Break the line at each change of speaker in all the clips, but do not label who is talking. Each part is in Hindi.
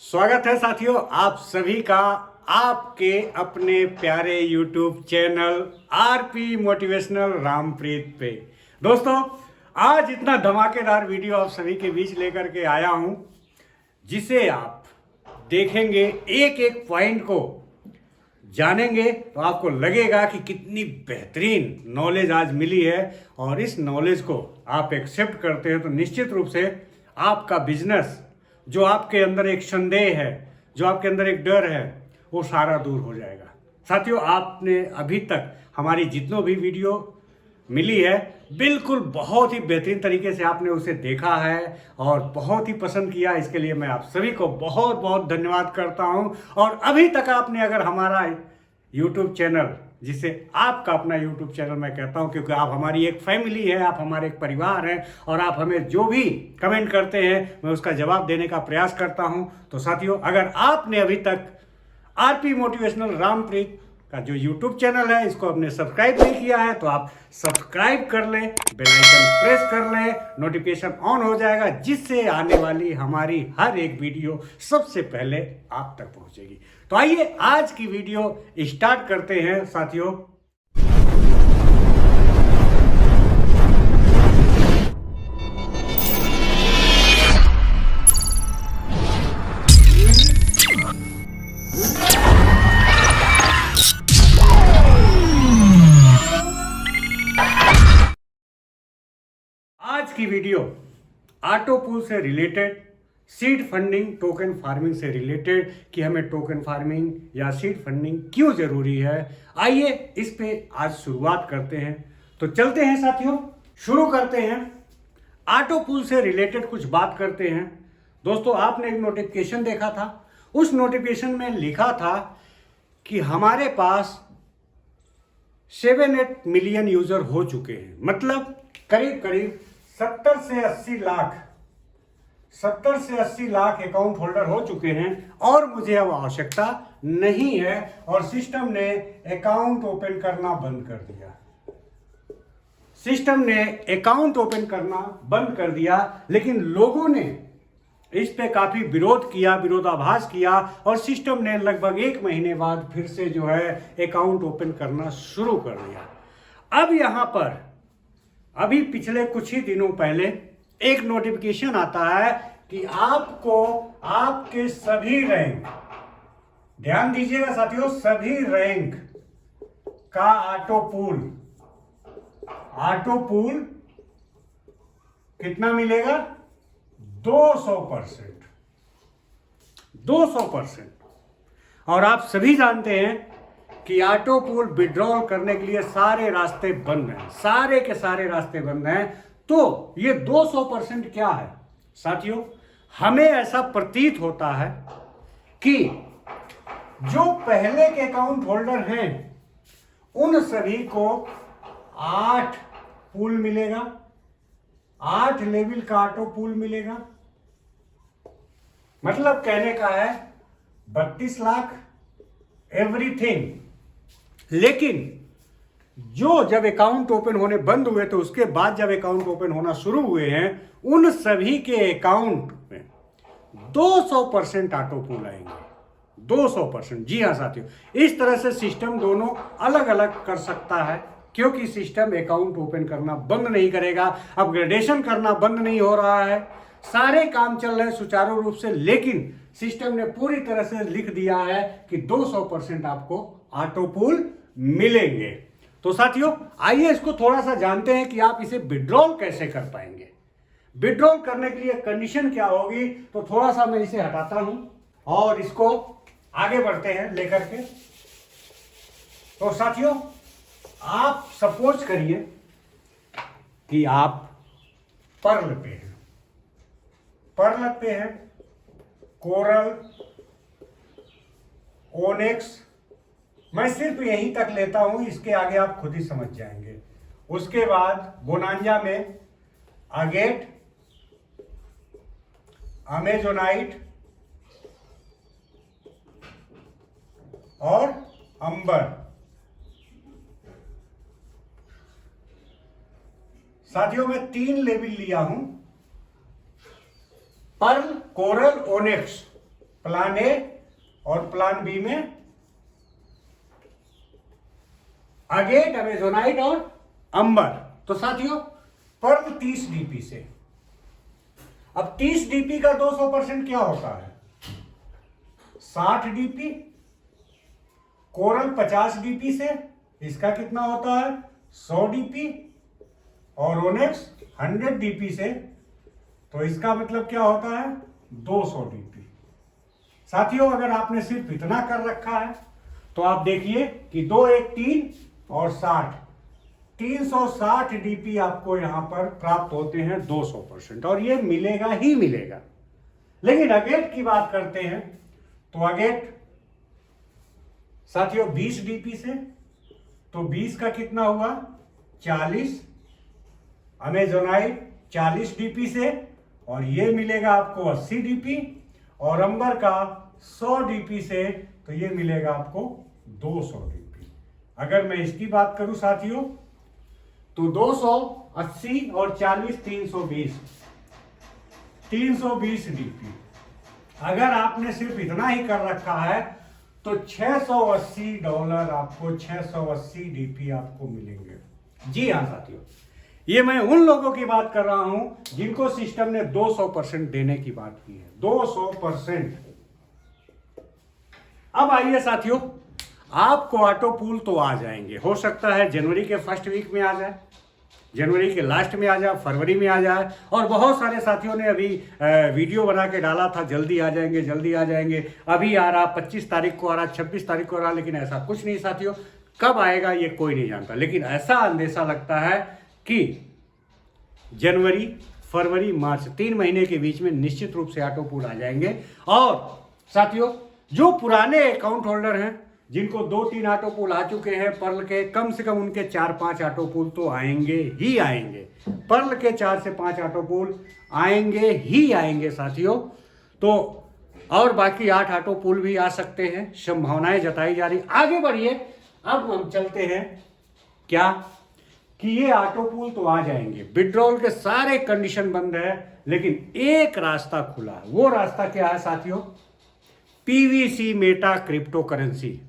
स्वागत है साथियों आप सभी का आपके अपने प्यारे YouTube channel RP motivational Rampreet पे। दोस्तों, आज इतना धमाकेदार वीडियो आप सभी के बीच लेकर के आया हूं जिसे आप देखेंगे, एक एक पॉइंट को जानेंगे तो आपको लगेगा कि कितनी बेहतरीन नॉलेज आज मिली है। और इस नॉलेज को आप एक्सेप्ट करते हैं तो निश्चित रूप से आपका बिजनेस, जो आपके अंदर एक संदेह है, जो आपके अंदर एक डर है, वो सारा दूर हो जाएगा। साथियों, आपने अभी तक हमारी जितनों भी वीडियो मिली है, बिल्कुल बहुत ही बेहतरीन तरीके से आपने उसे देखा है और बहुत ही पसंद किया। इसके लिए मैं आप सभी को बहुत बहुत धन्यवाद करता हूं। और अभी तक आपने अगर हमारा YouTube चैनल, जिसे आपका अपना YouTube चैनल मैं कहता हूं, क्योंकि आप हमारी एक फैमिली है, आप हमारे एक परिवार हैं और आप हमें जो भी कमेंट करते हैं मैं उसका जवाब देने का प्रयास करता हूं। तो साथियों, अगर आपने अभी तक आरपी मोटिवेशनल रामप्रीत का जो YouTube चैनल है इसको आपने सब्सक्राइब नहीं किया है तो आप सब्सक्राइब कर लें, बेल आइकन प्रेस कर लें, नोटिफिकेशन ऑन हो जाएगा, जिससे आने वाली हमारी हर एक वीडियो सबसे पहले आप तक पहुंचेगी। तो आइए आज की वीडियो स्टार्ट करते हैं साथियों। आज की वीडियो ऑटो पूल से related, seed funding, token farming से रिलेटेड कि हमें टोकन फार्मिंग या सीड फंडिंग क्यों जरूरी है। आइए इस पे आज शुरुआत करते हैं। तो चलते हैं साथियों, शुरू करते हैं। ऑटो पूल से रिलेटेड कुछ बात करते हैं। दोस्तों, आपने एक नोटिफिकेशन देखा था, उस नोटिफिकेशन में लिखा था कि हमारे पास 7-8 मिलियन यूजर हो चुके हैं, मतलब करीब करीब 70 से 80 लाख अकाउंट होल्डर हो चुके हैं और मुझे अब आवश्यकता नहीं है। और सिस्टम ने अकाउंट ओपन करना बंद कर दिया। सिस्टम ने अकाउंट ओपन करना बंद कर दिया, लेकिन लोगों ने इस पे काफी विरोध किया, विरोधाभास किया और सिस्टम ने लगभग 1 महीने बाद फिर से जो है अकाउंट ओपन करना शुरू कर दिया। अब यहां पर अभी पिछले कुछ ही दिनों पहले एक नोटिफिकेशन आता है कि आपको आपके सभी रैंक, ध्यान दीजिएगा साथियों, सभी रैंक का ऑटो पूल कितना मिलेगा? 200%। और आप सभी जानते हैं कि ऑटो पूल विड्रॉल करने के लिए सारे रास्ते बंद हैं, सारे के सारे रास्ते बंद हैं। तो ये 200% क्या है साथियों? हमें ऐसा प्रतीत होता है कि जो पहले के अकाउंट होल्डर हैं उन सभी को 8 पूल मिलेगा, 8 लेवल का ऑटो पूल मिलेगा। मतलब कहने का है 32 लाख एवरीथिंग। लेकिन जो जब अकाउंट ओपन होने बंद हुए तो उसके बाद जब अकाउंट ओपन होना शुरू हुए हैं, उन सभी के अकाउंट में 200% ऑटो पूल आएंगे। 200%। जी हाँ साथियों, इस तरह से सिस्टम दोनों अलग अलग कर सकता है, क्योंकि सिस्टम अकाउंट ओपन करना बंद नहीं करेगा, अपग्रेडेशन करना बंद नहीं हो रहा है, सारे काम चल रहे हैं सुचारू रूप से। लेकिन सिस्टम ने पूरी तरह से लिख दिया है कि 200% आपको ऑटो पूल मिलेंगे। तो साथियों, आइए इसको थोड़ा सा जानते हैं कि आप इसे विड्रॉल कैसे कर पाएंगे। विड्रॉल करने के लिए कंडीशन क्या होगी, तो थोड़ा सा मैं इसे हटाता हूं और इसको आगे बढ़ते हैं लेकर के। तो साथियों, आप सपोज करिए कि आप पर्ल पे हैं, कोरल, ओनेक्स, मैं सिर्फ यहीं तक लेता हूं, इसके आगे आप खुद ही समझ जाएंगे। उसके बाद बोनांजा में अगेट, अमेजोनाइट और अंबर। साथियों, मैं 3 लेवल लिया हूं, pearl, coral, onyx. Plan A और प्लान बी में अगेट, अमेजोनाइट और अंबर। तो साथियों पर्ल 30 डीपी से। अब 30 डीपी का 200% क्या होता है? 60 डीपी। कोरल 50 डीपी से, इसका कितना होता है? 100 डीपी। और ओनेक्स 100 डीपी से, तो इसका मतलब क्या होता है? 200 डीपी। साथियों अगर आपने सिर्फ इतना कर रखा है तो आप देखिए कि 2 1 3 और 60, 360 डीपी आपको यहां पर प्राप्त होते हैं 200%, और ये मिलेगा ही मिलेगा। लेकिन अगेट की बात करते हैं तो अगेट साथियों 20 डीपी से, तो 20 का कितना हुआ? 40। अमेजोनाइट 40 डीपी से, और ये मिलेगा आपको 80 डीपी। और अंबर का 100 डीपी से, तो ये मिलेगा आपको 200 डीपी। अगर मैं इसकी बात करूं साथियों तो 280 और 40 320, 320 डीपी। अगर आपने सिर्फ इतना ही कर रखा है तो $680 आपको, 680 डीपी आपको मिलेंगे। जी हाँ साथियों, ये मैं उन लोगों की बात कर रहा हूं जिनको सिस्टम ने 200% देने की बात की है, 200%। अब आइए साथियों, आपको ऑटो पूल तो आ जाएंगे, हो सकता है जनवरी के फर्स्ट वीक में आ जाए, जनवरी के लास्ट में आ जाए, फरवरी में आ जाए। और बहुत सारे साथियों ने अभी वीडियो बना के डाला था, जल्दी आ जाएंगे, जल्दी आ जाएंगे, अभी आ रहा, 25 तारीख को आ रहा, 26 तारीख को आ रहा। लेकिन ऐसा कुछ नहीं साथियों, कब आएगा ये कोई नहीं जानता। लेकिन ऐसा अंदेशा लगता है कि जनवरी, फरवरी, मार्च 3 महीने के बीच में निश्चित रूप से ऑटो पूल आ जाएंगे। और साथियों जो पुराने अकाउंट होल्डर हैं, जिनको 2-3 ऑटो पूल आ चुके हैं पर्ल के, कम से कम उनके 4-5 ऑटो पूल तो आएंगे ही आएंगे। पर्ल के 4 से 5 ऑटो पूल आएंगे ही आएंगे साथियों। तो और बाकी 8 ऑटो पूल भी आ सकते हैं, संभावनाएं जताई जा रही। आगे बढ़िए, अब हम चलते हैं क्या कि ये ऑटो पूल तो आ जाएंगे, विड्रॉल के सारे कंडीशन बंद है, लेकिन एक रास्ता खुला है। वो रास्ता क्या है साथियों? PVC meta crypto currency.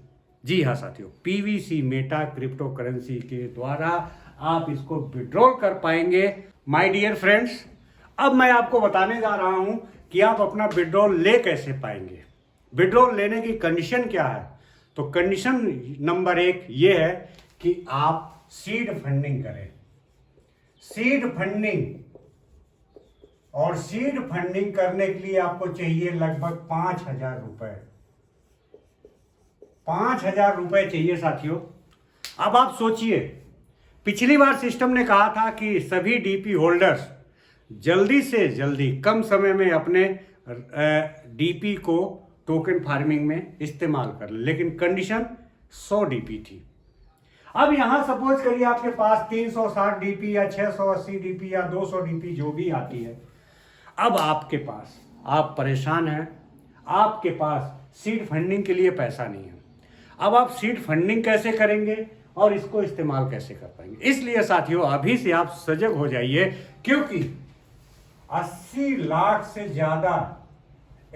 जी हाँ साथियों, पीवीसी मेटा क्रिप्टो करेंसी के द्वारा आप इसको विड्रॉल कर पाएंगे। माय डियर फ्रेंड्स, अब मैं आपको बताने जा रहा हूं कि आप अपना विड्रॉल ले कैसे पाएंगे। विड्रॉल लेने की कंडीशन क्या है? तो कंडीशन नंबर 1 ये है कि आप सीड फंडिंग करें। सीड फंडिंग, और सीड फंडिंग करने के लिए आपको चाहिए लगभग 5,000 रुपए। 5,000 रुपए चाहिए साथियों। अब आप सोचिए, पिछली बार सिस्टम ने कहा था कि सभी डीपी होल्डर्स जल्दी से जल्दी कम समय में अपने डीपी को टोकन फार्मिंग में इस्तेमाल कर ले, लेकिन कंडीशन 100 डीपी थी। अब यहां सपोज करिए आपके पास 360 डीपी या 680 डीपी या 200 डीपी जो भी आती है। अब आपके पास, आप परेशान हैं, आपके पास सीड फंडिंग के लिए पैसा नहीं है। अब आप सीड फंडिंग कैसे करेंगे और इसको इस्तेमाल कैसे कर पाएंगे? इसलिए साथियों अभी से आप सजग हो जाइए, क्योंकि 80 लाख से ज्यादा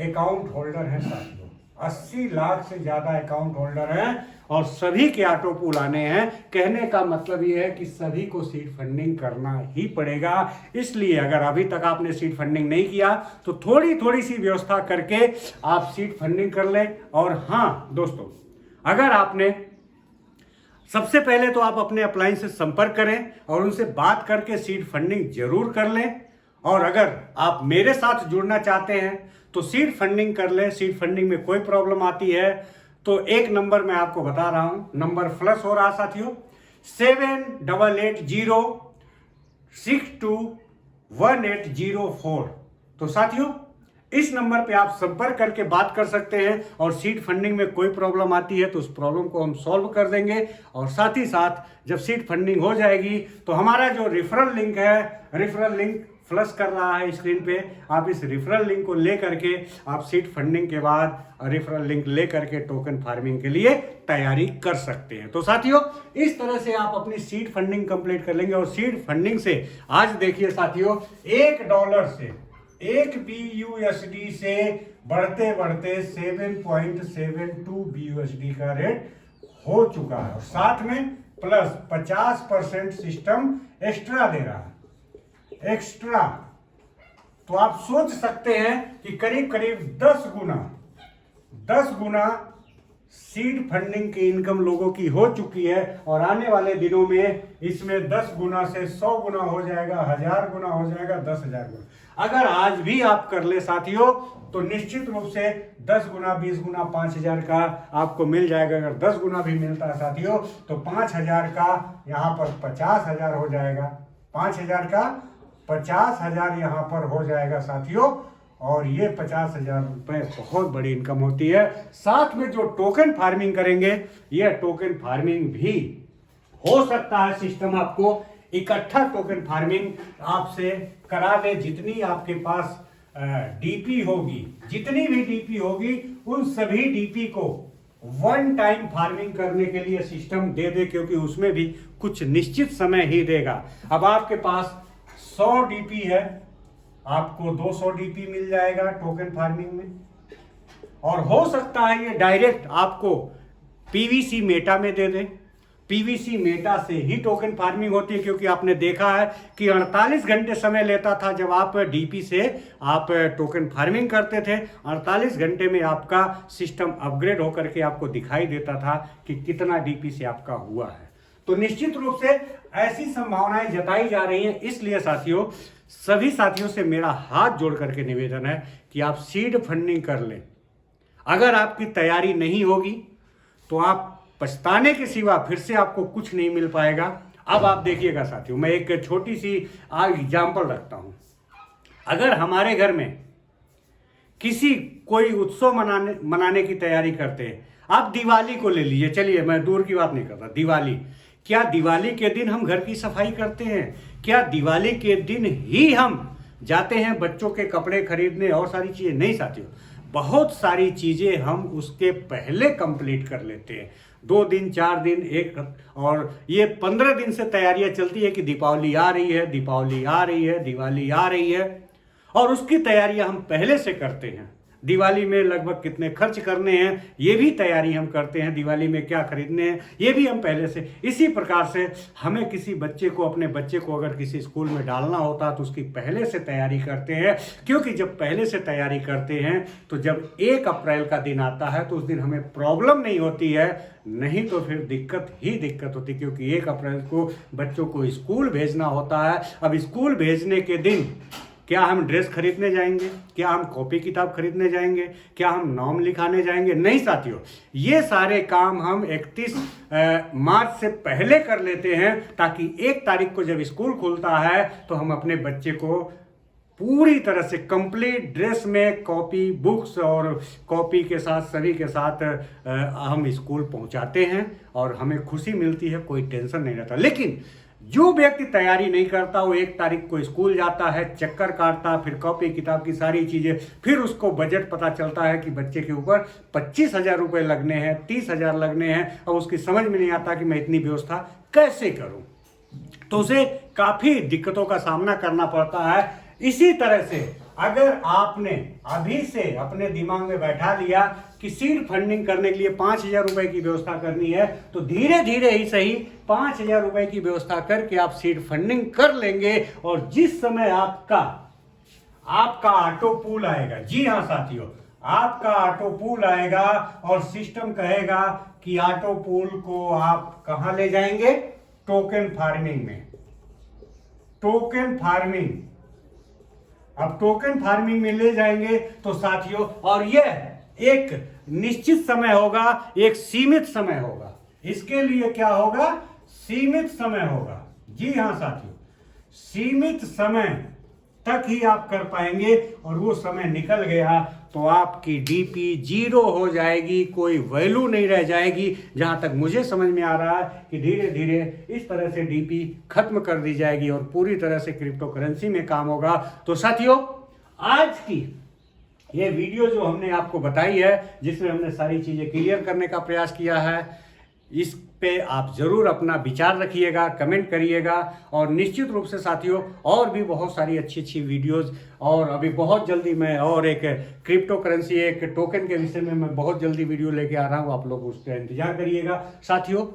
अकाउंट होल्डर हैं साथियों, 80 लाख से ज्यादा अकाउंट होल्डर हैं, और सभी के ऑटो पूल आने हैं। कहने का मतलब ये है कि सभी को सीड फंडिंग करना ही पड़ेगा। इसलिए अगर अभी तक आपने सीड फंडिंग नहीं किया तो थोड़ी थोड़ी सी व्यवस्था करके आप सीड फंडिंग कर लें। और हाँ दोस्तों, अगर आपने, सबसे पहले तो आप अपने अपलाइन से संपर्क करें और उनसे बात करके सीड फंडिंग जरूर कर लें। और अगर आप मेरे साथ जुड़ना चाहते हैं तो सीड फंडिंग कर लें। सीड फंडिंग में कोई प्रॉब्लम आती है तो एक नंबर मैं आपको बता रहा हूं, नंबर फ्लश हो रहा साथियों, 7880621804। तो साथियों इस नंबर पे आप संपर्क करके बात कर सकते हैं, और सीड फंडिंग में कोई प्रॉब्लम आती है तो उस प्रॉब्लम को हम सॉल्व कर देंगे। और साथ ही साथ जब सीड फंडिंग हो जाएगी तो हमारा जो रेफरल लिंक है, रेफरल लिंक फ्लश कर रहा है स्क्रीन पे, आप इस रेफरल लिंक को ले करके आप सीड फंडिंग के बाद रेफरल लिंक ले करके टोकन फार्मिंग के लिए तैयारी कर सकते हैं। तो साथियों इस तरह से आप अपनी सीड फंडिंग कंप्लीट कर लेंगे। और सीड फंडिंग से आज देखिए साथियों, $1 से, एक BUSD से बढ़ते बढ़ते 7.72 BUSD का रेट हो चुका है और साथ में प्लस 50% सिस्टम एक्स्ट्रा दे रहा है। एक्स्ट्रा तो आप सोच सकते हैं कि करीब करीब 10 गुना सीड फंडिंग की इनकम लोगों की हो चुकी है और आने वाले दिनों में इसमें 10 गुना से 100 गुना हो जाएगा, 1000 गुना हो जाएगा, 10,000 गुना। अगर आज भी आप कर ले साथियों तो निश्चित रूप से 10 गुना, 20 गुना, 5,000 का आपको मिल जाएगा। अगर 10 गुना भी मिलता है साथियों तो 5,000 का यहाँ पर 50,000 हो जाएगा। 5,000 का 50,000 यहाँ पर हो जाएगा साथियों और ये 50,000 रुपए बहुत बड़ी इनकम होती है। साथ में जो टोकन फार्मिंग करेंगे, ये टोकन फार्मिंग भी हो सकता है सिस्टम आपको इकट्ठा टोकन फार्मिंग आपसे करा दे। जितनी आपके पास डीपी होगी, जितनी भी डीपी होगी, उन सभी डीपी को वन टाइम फार्मिंग करने के लिए सिस्टम दे दे, क्योंकि उसमें भी कुछ निश्चित समय ही देगा। अब आपके पास 100 डीपी है, आपको 200 डीपी मिल जाएगा टोकन फार्मिंग में। और हो सकता है ये डायरेक्ट आपको पीवीसी मेटा में दे दे। पीवीसी मेटा से ही टोकन फार्मिंग होती है, क्योंकि आपने देखा है कि 48 घंटे समय लेता था जब आप डीपी से आप टोकन फार्मिंग करते थे। 48 घंटे में आपका सिस्टम अपग्रेड होकर के आपको दिखाई देता था कि कितना डीपी से आपका हुआ है। तो निश्चित रूप से ऐसी संभावनाएं जताई जा रही हैं। इसलिए साथियों, सभी साथियों से मेरा हाथ जोड़ करके निवेदन है कि आप सीड फंडिंग कर लें। अगर आपकी तैयारी नहीं होगी तो आप पछताने के सिवा फिर से आपको कुछ नहीं मिल पाएगा। अब आप देखिएगा साथियों, मैं एक छोटी सी एग्जाम्पल रखता हूं। अगर हमारे घर में किसी कोई उत्सव मनाने की तैयारी करते हैं, आप दिवाली को ले लीजिए, चलिए मैं दूर की बात नहीं करता, दिवाली। क्या दिवाली के दिन हम घर की सफाई करते हैं? क्या दिवाली के दिन ही हम जाते हैं बच्चों के कपड़े खरीदने और सारी चीजें? नहीं साथियों, बहुत सारी चीजें हम उसके पहले कंप्लीट कर लेते हैं। 2 दिन, 4 दिन, एक, और ये 15 दिन से तैयारियां चलती है कि दीपावली आ रही है, दीपावली आ रही है, दिवाली आ रही है, और उसकी तैयारियां हम पहले से करते हैं। दिवाली में लगभग कितने खर्च करने हैं ये भी तैयारी हम करते हैं। दिवाली में क्या खरीदने हैं ये भी हम पहले से। इसी प्रकार से हमें किसी बच्चे को, अपने बच्चे को अगर किसी स्कूल में डालना होता तो उसकी पहले से तैयारी करते हैं, क्योंकि जब पहले से तैयारी करते हैं तो जब 1 अप्रैल का दिन आता है तो उस दिन हमें प्रॉब्लम नहीं होती है, नहीं तो फिर दिक्कत ही दिक्कत होती, क्योंकि 1 अप्रैल को बच्चों को स्कूल भेजना होता है। अब स्कूल भेजने के दिन क्या हम ड्रेस खरीदने जाएंगे? क्या हम कॉपी किताब खरीदने जाएंगे? क्या हम नाम लिखाने जाएंगे? नहीं साथियों, ये सारे काम हम 31 मार्च से पहले कर लेते हैं, ताकि 1 तारीख को जब स्कूल खुलता है तो हम अपने बच्चे को पूरी तरह से कंप्लीट ड्रेस में, कॉपी, बुक्स और कॉपी के साथ, सभी के साथ हम स्कूल पहुंचाते हैं और हमें खुशी मिलती है, कोई टेंशन नहीं रहता। लेकिन जो व्यक्ति तैयारी नहीं करता वो 1 तारीख को स्कूल जाता है, चक्कर काटता, फिर कॉपी किताब की सारी चीजें, फिर उसको बजट पता चलता है कि बच्चे के ऊपर 25,000 रुपए लगने हैं, 30,000 लगने हैं, और उसकी समझ में नहीं आता कि मैं इतनी व्यवस्था कैसे करूं। तो उसे काफी दिक्कतों का सामना करना पड़ता है। इसी तरह से अगर आपने अभी से अपने दिमाग में बैठा लिया कि सीड फंडिंग करने के लिए 5,000 रुपए की व्यवस्था करनी है, तो धीरे धीरे ही सही 5,000 रुपए की व्यवस्था करके आप सीड फंडिंग कर लेंगे। और जिस समय आपका ऑटो पूल आएगा, जी हाँ साथियों, आपका ऑटो पूल आएगा और सिस्टम कहेगा कि ऑटो पूल को आप कहां ले जाएंगे? टोकन फार्मिंग में। टोकन फार्मिंग, अब टोकन फार्मिंग में ले जाएंगे तो साथियों, और यह एक निश्चित समय होगा, एक सीमित समय होगा। इसके लिए क्या होगा? सीमित समय होगा। जी हाँ साथियों, सीमित समय तक ही आप कर पाएंगे, और वो समय निकल गया तो आपकी डीपी 0 हो जाएगी, कोई वैल्यू नहीं रह जाएगी। जहां तक मुझे समझ में आ रहा है कि धीरे धीरे इस तरह से डीपी खत्म कर दी जाएगी और पूरी तरह से क्रिप्टो करेंसी में काम होगा। तो साथियों, आज की ये वीडियो जो हमने आपको बताई है, जिसमें हमने सारी चीजें क्लियर करने का प्रयास किया है, इस पे आप ज़रूर अपना विचार रखिएगा, कमेंट करिएगा। और निश्चित रूप से साथियों और भी बहुत सारी अच्छी अच्छी वीडियोस, और अभी बहुत जल्दी मैं और एक क्रिप्टो करेंसी, एक टोकन के विषय में मैं बहुत जल्दी वीडियो लेके आ रहा हूँ। आप लोग उसका इंतजार करिएगा। साथियों,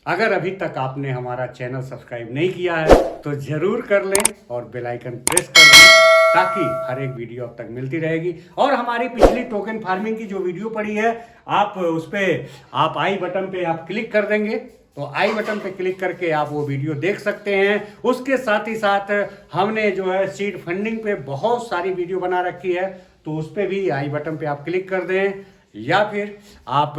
अगर अभी तक आपने हमारा चैनल सब्सक्राइब नहीं किया है तो ज़रूर कर लें और बेल आइकन प्रेस कर दें, ताकि हर एक वीडियो अब तक मिलती रहेगी। और हमारी पिछली टोकन फार्मिंग की जो वीडियो पड़ी है, आप उस पर आप आई बटन पे आप क्लिक कर देंगे तो आई बटन पे क्लिक करके आप वो वीडियो देख सकते हैं। उसके साथ ही साथ हमने जो है सीड फंडिंग पे बहुत सारी वीडियो बना रखी है, तो उस पर भी आई बटन पे आप क्लिक कर दें, या फिर आप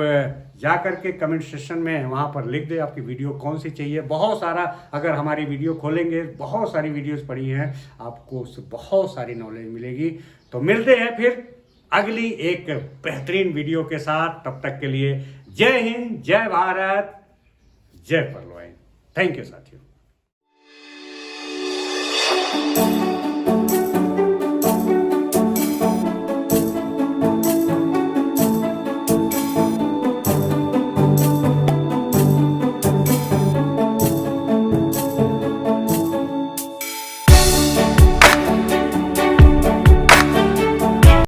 जा करके कमेंट सेक्शन में वहाँ पर लिख दें आपकी वीडियो कौन सी चाहिए। बहुत सारा, अगर हमारी वीडियो खोलेंगे बहुत सारी वीडियोस पड़ी हैं, आपको उससे बहुत सारी नॉलेज मिलेगी। तो मिलते हैं फिर अगली एक बेहतरीन वीडियो के साथ। तब तक के लिए जय हिंद, जय भारत, जय परलोइन। थैंक यू साथियों।